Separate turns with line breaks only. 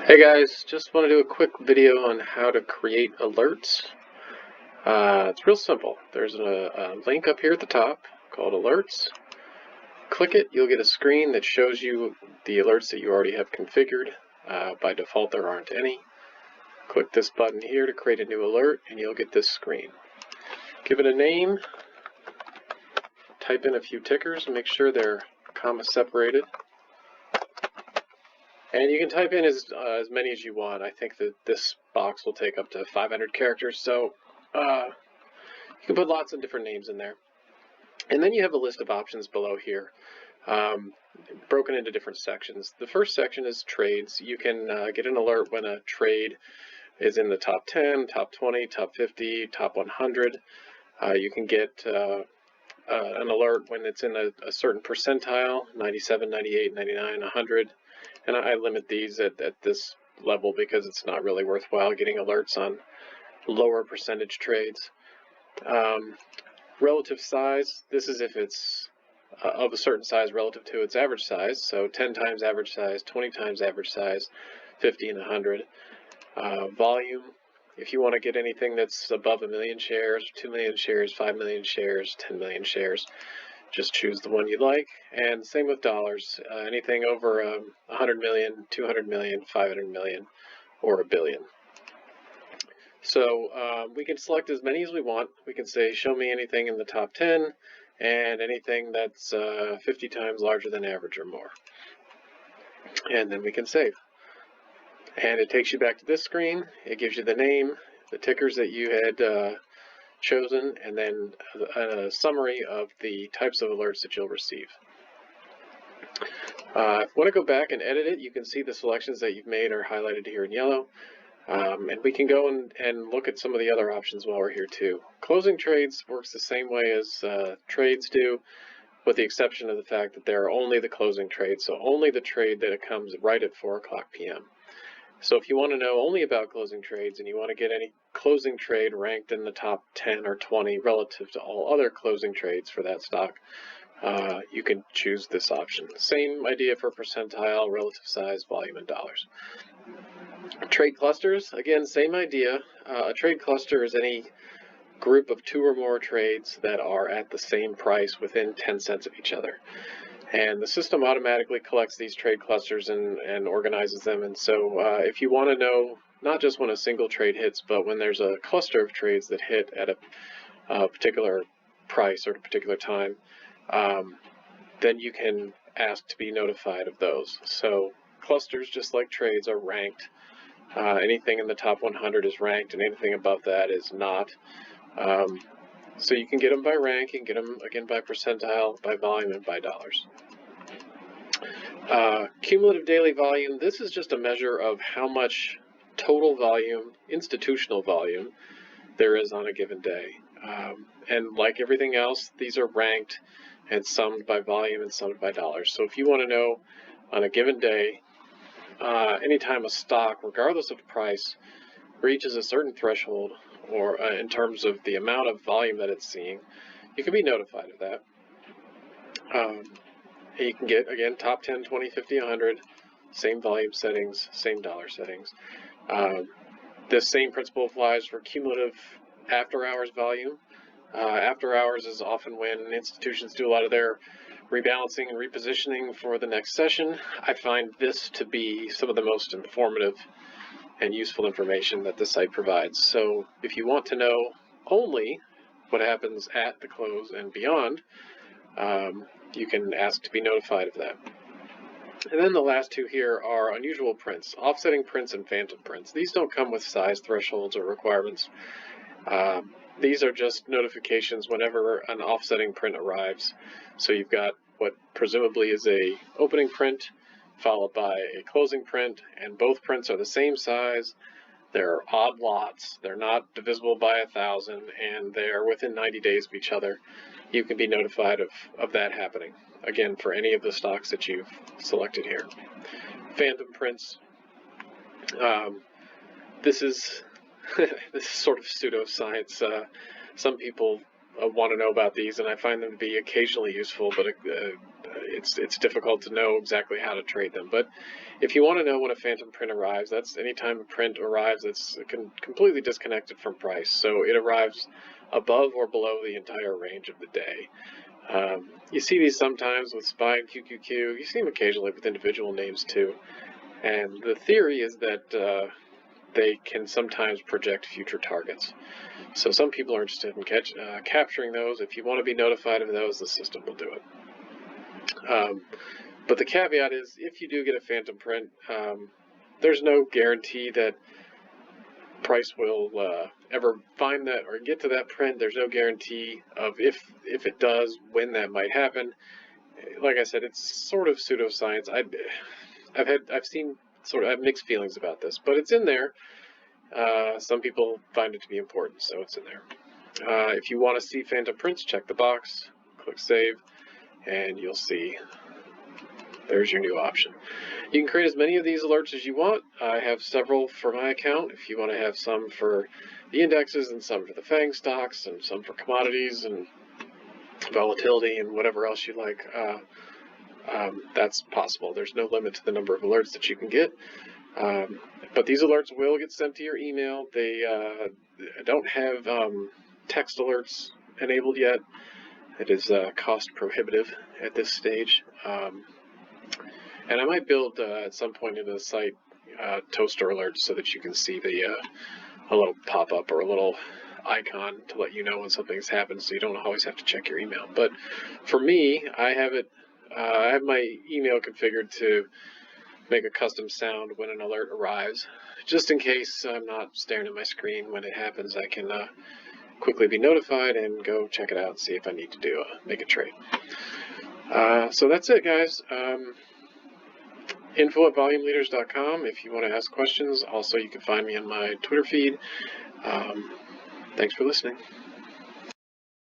Hey guys, just want to do a quick video on how to create alerts. It's real simple. There's a link up here at the top called Alerts. Click it, you'll get a screen that shows you the alerts that you already have configured. By default, there aren't any. Click this button here to create a new alert, and you'll get this screen. Give it a name, type in a few tickers, make sure they're comma separated. And you can type in as many as you want. I think that this box will take up to 500 characters, so you can put lots of different names in there. And then you have a list of options below here, broken into different sections. The first section is trades. You can get an alert when a trade is in the top 10, top 20, top 50, top 100. You can get an alert when it's in a certain percentile, 97, 98, 99, 100. And I limit these at this level because it's not really worthwhile getting alerts on lower percentage trades. Relative size, this is if it's of a certain size relative to its average size. So 10 times average size, 20 times average size, 50 and 100. Volume, if you want to get anything that's above 1 million shares, 2 million shares, 5 million shares, 10 million shares, just choose the one you like. And same with dollars, anything over 100 million, 200 million, 500 million, or $1 billion. So we can select as many as we want. We can say show me anything in the top 10 and anything that's 50 times larger than average or more. And then we can save. And it takes you back to this screen. It gives you the name, the tickers that you had chosen, and then a summary of the types of alerts that you'll receive. If you want to go back and edit it, you can see the selections that you've made are highlighted here in yellow. And we can go and look at some of the other options while we're here too. Closing trades works the same way as trades do, with the exception of the fact that there are only the closing trades, so only the trade that comes right at 4 o'clock p.m. So if you want to know only about closing trades and you want to get any closing trade ranked in the top 10 or 20 relative to all other closing trades for that stock, you can choose this option. Same idea for percentile, relative size, volume, and dollars. Trade clusters, again, same idea. A trade cluster is any group of 2 or more trades that are at the same price within 10 cents of each other. And the system automatically collects these trade clusters and organizes them. And so if you want to know not just when a single trade hits, but when there's a cluster of trades that hit at a particular price or a particular time, then you can ask to be notified of those. So clusters, just like trades, are ranked. Anything in the top 100 is ranked, and anything above that is not. So you can get them by rank, and get them again by percentile, by volume, and by dollars. Cumulative daily volume, this is just a measure of how much total volume, institutional volume, there is on a given day. And like everything else, these are ranked and summed by volume and summed by dollars. So if you want to know on a given day, anytime a stock, regardless of price, reaches a certain threshold, or in terms of the amount of volume that it's seeing, you can be notified of that. You can get, again, top 10, 20, 50, 100, same volume settings, same dollar settings. This same principle applies for cumulative after-hours volume. After hours is often when institutions do a lot of their rebalancing and repositioning for the next session. I find this to be some of the most informative and useful information that the site provides. So if you want to know only what happens at the close and beyond, you can ask to be notified of that. And then the last two here are unusual prints, offsetting prints and phantom prints. These don't come with size thresholds or requirements. These are just notifications whenever an offsetting print arrives. So you've got what presumably is a opening print, followed by a closing print, and both prints are the same size. They're odd lots. They're not divisible by 1,000, and they're within 90 days of each other. You can be notified of that happening, again, for any of the stocks that you've selected here. Phantom prints. This is sort of pseudoscience. Some people want to know about these, and I find them to be occasionally useful, but it's difficult to know exactly how to trade them. But if you want to know when a phantom print arrives, that's anytime a print arrives that's completely disconnected from price. So it arrives above or below the entire range of the day. You see these sometimes with SPY and QQQ. You see them occasionally with individual names too. And the theory is that they can sometimes project future targets. So some people are interested in capturing those. If you want to be notified of those, the system will do it. But the caveat is, if you do get a phantom print, there's no guarantee that price will ever find that or get to that print. There's no guarantee of if it does, when that might happen. Like I said, it's sort of pseudoscience. I have mixed feelings about this, but it's in there. Some people find it to be important, so it's in there. If you want to see phantom prints, check the box, click save, and you'll see there's your new option. You can create as many of these alerts as you want. I have several for my account. If you want to have some for the indexes and some for the FANG stocks and some for commodities and volatility and whatever else you like, that's possible. There's no limit to the number of alerts that you can get. But these alerts will get sent to your email. They don't have text alerts enabled yet. It is cost prohibitive at this stage. And I might build at some point into the site toaster alerts so that you can see a little pop-up or a little icon to let you know when something's happened, so you don't always have to check your email. But for me, I have my email configured to make a custom sound when an alert arrives, just in case I'm not staring at my screen when it happens. I can quickly be notified and go check it out and see if I need to make a trade. So that's it, guys. info@volumeleaders.com if you want to ask questions. Also, you can find me on my Twitter feed. Thanks for listening.